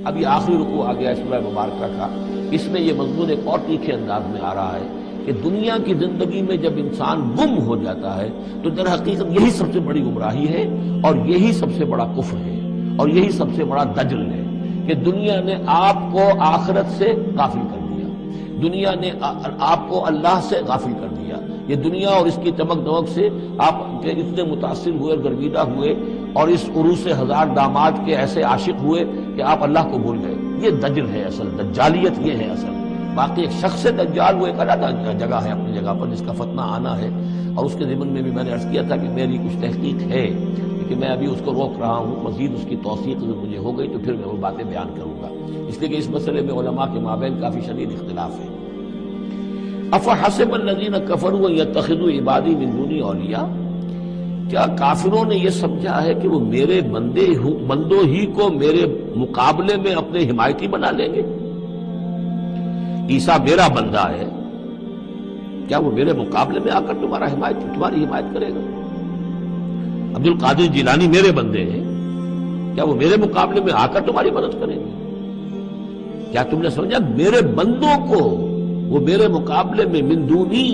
اب یہ آخری رکوع آ گیا سورہ مبارکہ کا، اس میں یہ مضمون ایک اور تیکھے انداز میں آ رہا ہے کہ دنیا کی زندگی میں جب انسان گم ہو جاتا ہے تو در حقیقت یہی سب سے بڑی گمراہی ہے اور یہی سب سے بڑا کفر ہے اور یہی سب سے بڑا دجل ہے کہ دنیا نے آپ کو آخرت سے غافل کر دیا، دنیا نے آپ کو اللہ سے غافل کر دیا۔ یہ دنیا اور اس کی چمک دمک سے آپ کے اتنے متاثر ہوئے اور گرویدہ ہوئے اور اس عروس ہزار داماد کے ایسے عاشق ہوئے کہ آپ اللہ کو بھول گئے۔ یہ دجل ہے اصل، دجالیت یہ ہے اصل۔ باقی ایک شخص دجال وہ ایک علیحدہ جگہ ہے اپنی جگہ پر جس کا فتنہ آنا ہے، اور اس کے ضمن میں بھی میں نے عرض کیا تھا کہ میری کچھ تحقیق ہے لیکن میں ابھی اس کو روک رہا ہوں، مزید اس کی توثیق اگر مجھے ہو گئی تو پھر میں وہ باتیں بیان کروں گا، اس لیے کہ اس مسئلے میں علماء کے مابین کافی شدید اختلاف ہے۔ افحسب الذین کفروا یتخذوا عبادی من دونی اولیاء، کیا کافروں نے یہ سمجھا ہے کہ وہ میرے بندوں ہی کو میرے مقابلے میں اپنے حمایتی بنا لیں گے؟ عیسیٰ میرا بندہ ہے، کیا وہ میرے مقابلے میں آ کر تمہاری حمایت کرے گا؟ عبد القادر جیلانی میرے بندے ہیں، کیا وہ میرے مقابلے میں آ کر تمہاری مدد کریں گے؟ کیا تم نے سمجھا میرے بندوں کو وہ میرے مقابلے میں من دونی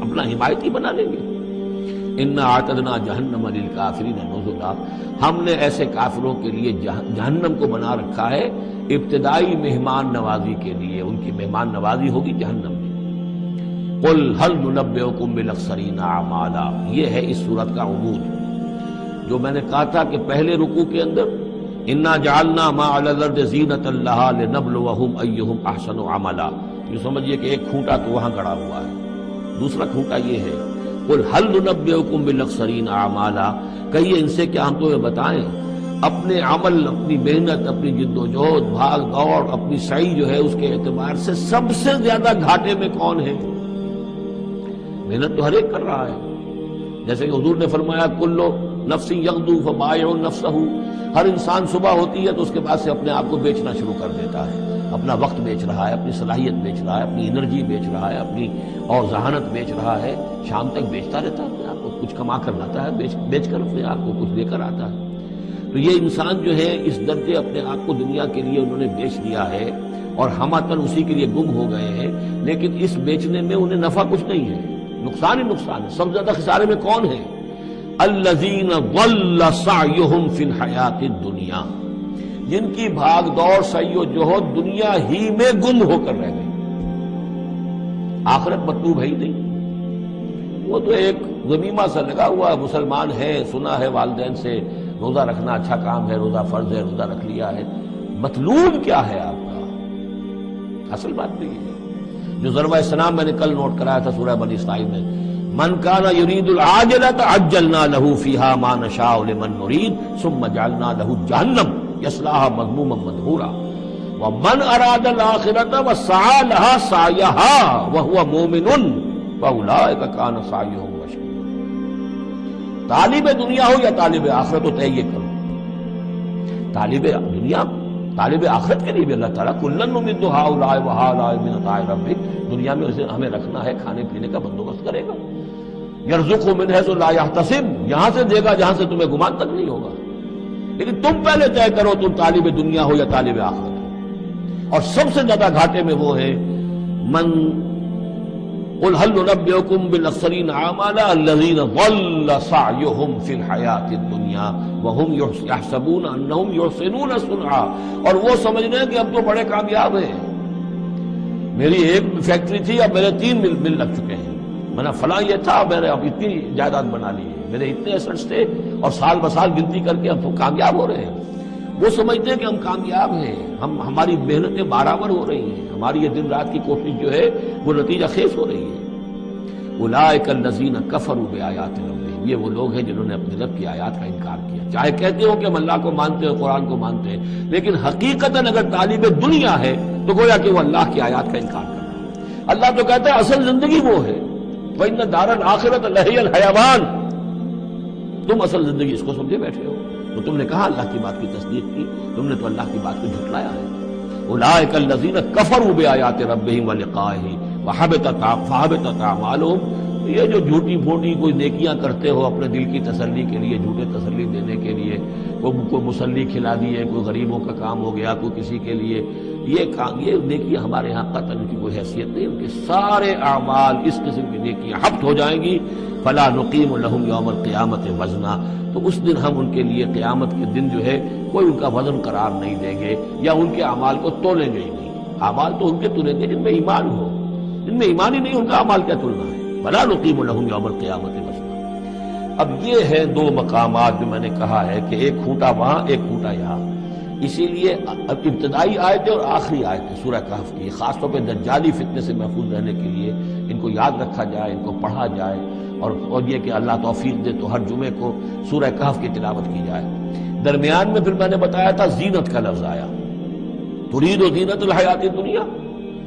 اپنا حمایتی بنا لیں گے؟ انا اعتدنا جہنم للکافرین نزلا، ہم نے ایسے کافروں کے لیے جہنم کو بنا رکھا ہے ابتدائی مہمان نوازی کے لیے، ان کی مہمان نوازی ہوگی جہنم میں۔ قل هل ننبئکم بالاخسرین اعمالا، یہ ہے اس سورت کا عمود جو میں نے کہا تھا کہ پہلے رکوع کے اندر انا جعلنا ما علی الارض زینۃ لها لنبلوہم ایہم احسن عملا، یہ سمجھیے کہ ایک کھوٹا تو وہاں گڑا ہوا ہے، دوسرا کھوٹا یہ ہے قل هل ننبئکم بالاخسرین اعمالا، کہیے ان سے کیا ہم تمہیں بتائیں اپنے عمل، اپنی محنت، اپنی جد و جہد، بھاگ دوڑ، اپنی سعی جو ہے اس کے اعتبار سے سب سے زیادہ گھاٹے میں کون ہے؟ محنت تو ہر ایک کر رہا ہے، جیسے کہ حضور نے فرمایا کلو نفس یغدو فبائع نفسہ، ہر انسان صبح ہوتی ہے تو اس کے بعد سے اپنے آپ کو بیچنا شروع کر دیتا ہے، اپنا وقت بیچ رہا ہے، اپنی صلاحیت بیچ رہا ہے، اپنی انرجی بیچ رہا ہے، اپنی اور ذہانت بیچ رہا ہے، شام تک بیچتا رہتا ہے اپنے آپ کو، کچھ کما کر لاتا ہے، بیچ کر اپنے آپ کو کچھ لے کر آتا ہے۔ تو یہ انسان جو ہے اس درجے اپنے آپ کو دنیا کے لیے انہوں نے بیچ دیا ہے اور ہم اتن اسی کے لیے گم ہو گئے ہیں، لیکن اس بیچنے میں انہیں نفع کچھ نہیں ہے، نقصان ہی نقصان ہے۔ سب سے زیادہ خسارے میں کون ہے؟ الذین ضل سعیہم فی الحیات الدنیا، جن کی بھاگ دوڑ سعی و جہد دنیا ہی میں گم ہو کر رہ گئی، آخرت مطلوب ہے ہی نہیں، وہ تو ایک غمیمہ سا لگا ہوا، مسلمان ہے، سنا ہے والدین سے روزہ رکھنا اچھا کام ہے، روزہ فرض ہے، روزہ رکھ لیا ہے، مطلوب کیا ہے آپ کا؟ اصل بات نہیں ہے جو ضربہ سلام میں نے کل نوٹ کرایا تھا سورہ بنی اسرائیل میں، من کان یرید العاجلۃ عجلنا له فیہا ما نشاء لمن نرید ثم جعلنا له جہنم یصلاها مذموما مدحورا ومن اراد الآخرۃ وسعى لها سعیها وهو مؤمن فاولئک کان سعیهم مشکورا۔ طالب دنیا ہو یا طالب آخرت ہو، طے یہ کرو، طالب دنیا طالب آخرت کے لیے بھی اللہ تعالیٰ کلن نمد ہؤلاء وہؤلاء من عطاء ربک، دنیا میں اسے ہمیں رکھنا ہے، کھانے پینے کا بندوبست کرے گا، یرزق من حیث لا یحتسب، یہاں سے دے گا جہاں سے تمہیں گمان تک نہیں ہوگا، لیکن تم پہلے طے کرو تم طالب دنیا ہو یا طالب آخرت ہو۔ اور سب سے زیادہ گھاٹے میں وہ ہے من قل هل ننبئکم بالاخسرین اعمالا الذین ضل سعیہم فی الحیات الدنیا وہم یحسبون انہم یحسنون صنعا، اور وہ سمجھ رہے ہیں کہ اب تو بڑے کامیاب ہیں، میری ایک فیکٹری تھی اب میرے 3 مل لگ چکے ہیں، میں نے فلاں یہ تھا میں نے اب اتنی جائیداد بنا لی ہے، میرے اتنے ایسٹس تھے، اور سال بسال گنتی کر کے ہم تو کامیاب ہو رہے ہیں۔ وہ سمجھتے ہیں کہ ہم کامیاب ہیں، ہماری محنتیں برابر ہو رہی ہیں، ہماری یہ دن رات کی کوشش جو ہے وہ نتیجہ خیز ہو رہی ہے۔ اولئک الذین کفروا بآیات ربہم، یہ وہ لوگ ہیں جنہوں نے اپنے رب کی آیات کا انکار کیا، چاہے کہتے ہو کہ ہم اللہ کو مانتے ہیں، قرآن کو مانتے ہیں، لیکن حقیقتاً اگر طالب دنیا ہے تو گویا کہ وہ اللہ کی آیات کا انکار کر رہا ہے۔ اللہ تو کہتا ہے اصل زندگی وہ ہے، وَإِنَّ دَارَ الْآخِرَةَ لَهِيَ الْحَيَوَانُ، تم اصل زندگی اس کو سمجھے بیٹھے ہو، تو تم نے کہا اللہ کی بات کی تصدیق کی، تم نے تو اللہ کی بات کو جھٹلایا ہے۔ اولئک الذین کفروا بآیات ربہم ولقائہ فحبطت اعمالہم، یہ جو جھوٹی پھوٹی کوئی نیکیاں کرتے ہو اپنے دل کی تسلی کے لیے، جھوٹے تسلی دینے کے لیے، کوئی مسلی کھلا دیے، کوئی غریبوں کا کام ہو گیا، کوئی کسی کے لیے، یہ نیکیاں ہمارے ہاں قطعاً کی کوئی حیثیت نہیں. ان کے سارے اعمال اس قسم کی نیکیاں حبط ہو جائیں گی. فلا نقیم لہم یوم القیامت وزنا، تو اس دن ہم ان کے لیے قیامت کے دن جو ہے کوئی ان کا وزن قرار نہیں دیں گے، یا ان کے اعمال کو تولیں گے ہی نہیں. اعمال تو ان کے تلیں گے جن میں ایمان ہو، جن میں ایمان ہی نہیں ان کا اعمال کیا تلنا ہے. فلا نقیم لہم یوم القیامت وزنا. اب یہ ہے دو مقامات جو میں نے کہا ہے کہ ایک کھوٹا وہاں، ایک کھوٹا یہاں. اسی لیے ابتدائی آیتیں اور آخری آیتیں سورہ کہف کی خاص طور پہ دجالی فتنے سے محفوظ رہنے کے لیے ان کو یاد رکھا جائے، ان کو پڑھا جائے، اور یہ کہ اللہ توفیق دے تو ہر جمعے کو سورہ کہف کی تلاوت کی جائے. درمیان میں پھر میں نے بتایا تھا زینت کا لفظ آیا، ترید زینت الحیات الدنیا،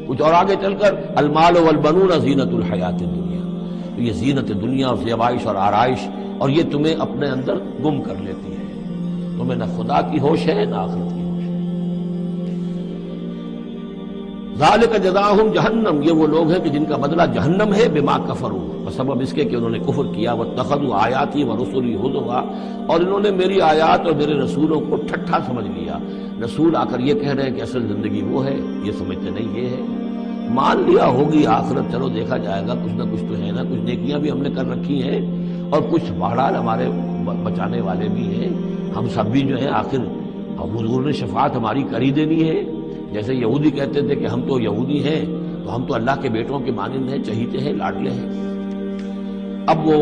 کچھ اور آگے چل کر المال والبنون زینت الحیات الدنیا. تو یہ زینت دنیا اور زیبائش اور آرائش، اور یہ تمہیں اپنے اندر گم کر لیتی ہے، تمہیں نہ خدا کی ہوش ہے نہ آخرت کی ہوش ہے. ذالک جزاؤہم جہنم، یہ وہ لوگ ہیں کہ جن کا بدلہ جہنم ہے، بما کفروا، بسبب اس کے کہ انہوں نے کفر کیا، واتخذوا آیاتی ورسلی ہزوا، اور انہوں نے میری آیات اور میرے رسولوں کو ٹھٹھا سمجھ لیا. رسول آ کر یہ کہہ رہے ہیں کہ اصل زندگی وہ ہے، یہ سمجھتے نہیں یہ ہے. مان لیا ہوگی آخرت، چلو دیکھا جائے گا، کچھ نہ کچھ تو ہے نا، کچھ نیکیاں بھی ہم نے کر رکھی ہیں اور کچھ بہرحال ہمارے بچانے والے بھی ہیں. ہم سب بھی جو ہیں آخر حضور نے شفاعت ہماری کر ہی دینی ہے. جیسے یہودی کہتے تھے کہ ہم تو یہودی ہیں، تو ہم تو اللہ کے بیٹوں کے مانند ہیں، چہیتے ہیں، لاڈلے ہیں. اب وہ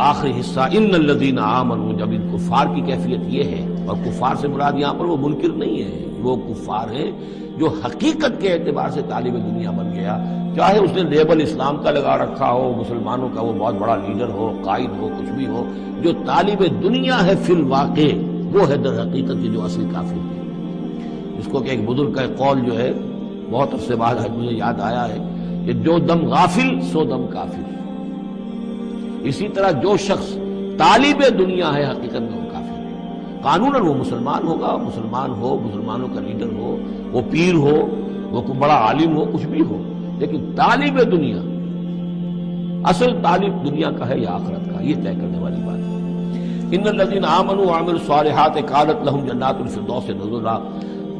آخری حصہ ان الذین آمنوا، جب ان کفار کی کیفیت یہ ہے، اور کفار سے مراد یہاں پر وہ منکر نہیں ہے، وہ کفار ہیں جو حقیقت کے اعتبار سے طالب دنیا بن گیا، چاہے اس نے لیبل اسلام کا لگا رکھا ہو، مسلمانوں کا وہ بہت بڑا لیڈر ہو، قائد ہو، کچھ بھی ہو، جو طالب دنیا ہے فی الواقع وہ ہے در حقیقت کی جو اصل کافر ہے. اس کو کہ ایک بزرگ کا قول جو ہے بہت عرصے بعد مجھے یاد آیا ہے کہ جو دم غافل سو دم کافر. اسی طرح جو شخص طالب دنیا ہے حقیقت میں وہ کافر ہے. قانوناً وہ مسلمان ہوگا، مسلمان ہو، مسلمانوں کا لیڈر ہو، وہ پیر ہو، وہ کوئی بڑا عالم ہو، کچھ بھی ہو، لیکن طالب دنیا، اصل طالب دنیا کا ہے یا آخرت کا، یہ طے کرنے والی بات ہے. ان الذین آمنوا وعملوا الصالحات کانت لہم جنات الفردوس نزلا.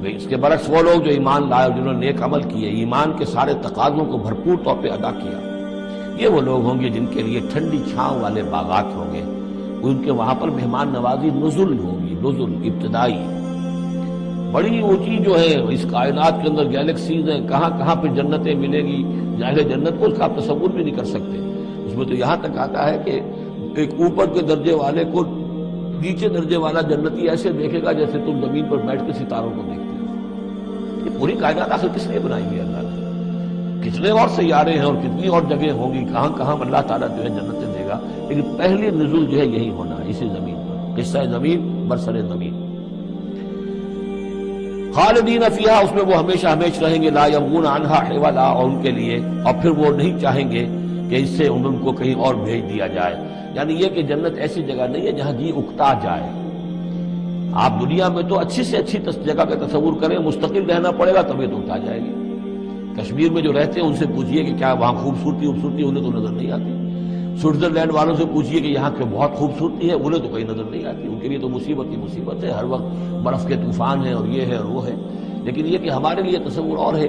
اس کے برعکس وہ لوگ جو ایمان لائے اور جنہوں نے نیک عمل کیے، ایمان کے سارے تقاضوں کو بھرپور طور پہ ادا کیا، یہ وہ لوگ ہوں گے جن کے لیے ٹھنڈی چھاؤں والے باغات ہوں گے. ان کے وہاں پر مہمان نوازی نزل ہوگی، نزل ابتدائی. بڑی اونچی جو ہے اس کائنات کے اندر گیلیکسیز ہیں، کہاں کہاں پہ جنتیں ملیں گی. ظاہر جنت کو اس کا آپ تصور بھی نہیں کر سکتے. اس میں تو یہاں تک آتا ہے کہ ایک اوپر کے درجے والے کو نیچے درجے والا جنتی ایسے دیکھے گا جیسے تم زمین پر بیٹھ کے ستاروں کو دیکھتے ہو. یہ پوری کائنات آخر کس لیے بنائی ہوئی اللہ نے؟ کتنے اور سیارے ہیں اور کتنی اور جگہیں ہوں گی، کہاں کہاں اللہ تعالیٰ جو ہے جنتیں دے گا، لیکن پہلی نزول جو ہے یہی ہونا ہے، اسی زمین پر. قصہ زمین برسر زمین. خالدین فیہا، اس میں وہ ہمیشہ ہمیشہ رہیں گے. لا یبغون عنہا حولا، اور ان کے لیے اور پھر وہ نہیں چاہیں گے کہ اس سے ان کو کہیں اور بھیج دیا جائے. یعنی یہ کہ جنت ایسی جگہ نہیں ہے جہاں جی اکتا جائے. آپ دنیا میں تو اچھی سے اچھی جگہ کا تصور کریں، مستقل رہنا پڑے گا طبیعت اکتا جائے گی. کشمیر میں جو رہتے ہیں ان سے پوچھئے کہ کیا وہاں خوبصورتی انہیں تو نظر نہیں آتی. سوئٹزرلینڈ والوں سے پوچھئے کہ یہاں کی بہت خوبصورتی ہے، انہیں تو کہیں نظر نہیں آتی. ان کے لیے تو مصیبت ہی مصیبت ہے، ہر وقت برف کے طوفان ہیں اور یہ ہے اور وہ ہے. لیکن یہ کہ ہمارے لیے تصور اور ہے.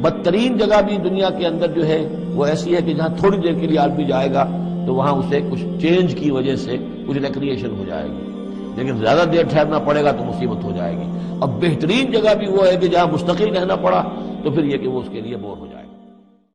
بدترین جگہ بھی دنیا کے اندر جو ہے وہ ایسی ہے کہ جہاں تھوڑی دیر کے لیے آدمی جائے گا تو وہاں اسے کچھ چینج کی وجہ سے کچھ ریکریشن ہو جائے گی، لیکن زیادہ دیر ٹھہرنا پڑے گا تو مصیبت ہو جائے گی. اب بہترین جگہ بھی وہ ہے کہ جہاں مستقل رہنا پڑا تو پھر یہ کہ وہ اس کے لیے بور ہو جائے گا.